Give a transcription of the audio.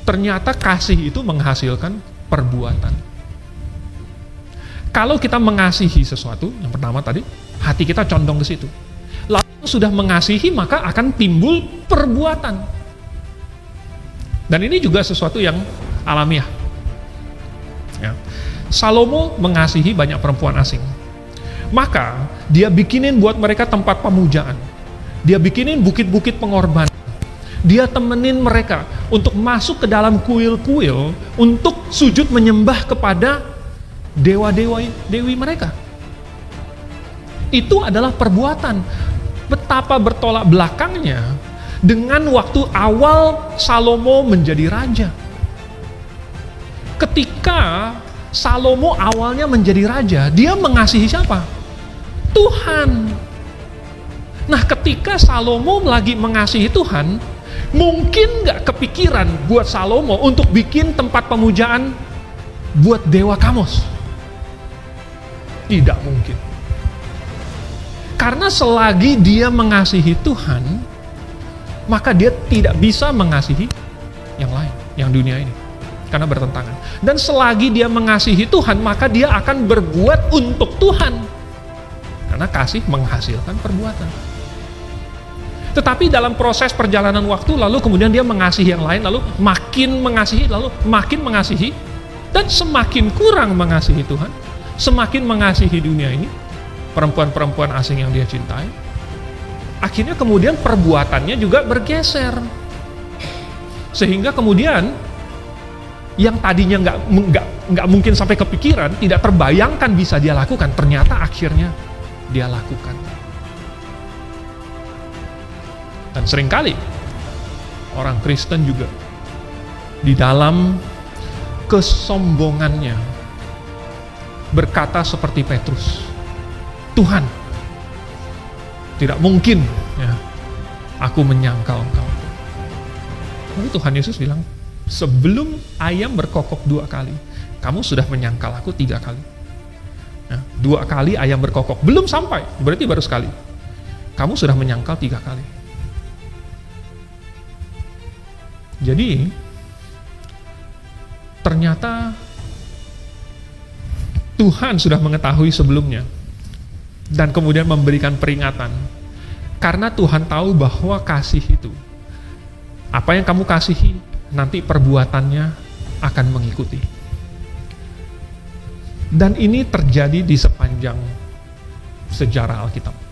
Ternyata kasih itu menghasilkan perbuatan. Kalau kita mengasihi sesuatu, yang pertama tadi, hati kita condong ke situ. Lalu sudah mengasihi, maka akan timbul perbuatan. Dan ini juga sesuatu yang alamiah. Ya. Salomo mengasihi banyak perempuan asing. Maka dia bikinin buat mereka tempat pemujaan. Dia bikinin bukit-bukit pengorbanan. Dia temenin mereka untuk masuk ke dalam kuil-kuil untuk sujud menyembah kepada dewa-dewi mereka. Itu adalah perbuatan. Betapa bertolak belakangnya dengan waktu awal Salomo menjadi raja. Ketika Salomo awalnya menjadi raja, dia mengasihi siapa? Tuhan. Nah, ketika Salomo lagi mengasihi Tuhan, mungkin nggak kepikiran buat Salomo untuk bikin tempat pemujaan buat dewa Kamos? Tidak mungkin. Karena selagi dia mengasihi Tuhan, maka dia tidak bisa mengasihi yang lain, yang dunia ini. Karena bertentangan. Dan selagi dia mengasihi Tuhan, maka dia akan berbuat untuk Tuhan. Karena kasih menghasilkan perbuatan. Tetapi dalam proses perjalanan waktu, lalu kemudian dia mengasihi yang lain, lalu makin mengasihi, lalu makin mengasihi, dan semakin kurang mengasihi Tuhan, semakin mengasihi dunia ini, perempuan-perempuan asing yang dia cintai, akhirnya kemudian perbuatannya juga bergeser. Sehingga kemudian, yang tadinya nggak mungkin sampai kepikiran, tidak terbayangkan bisa dia lakukan, ternyata akhirnya dia lakukan. Dan seringkali orang Kristen juga di dalam kesombongannya berkata seperti Petrus, Tuhan, tidak mungkin ya, aku menyangkal Engkau. Lalu Tuhan Yesus bilang, sebelum ayam berkokok 2 kali, kamu sudah menyangkal aku 3 kali. Nah, 2 kali ayam berkokok, belum sampai, berarti baru sekali. Kamu sudah menyangkal 3 kali. Jadi, ternyata Tuhan sudah mengetahui sebelumnya, dan kemudian memberikan peringatan. Karena Tuhan tahu bahwa kasih itu, apa yang kamu kasihi, nanti perbuatannya akan mengikuti. Dan ini terjadi di sepanjang sejarah Alkitab.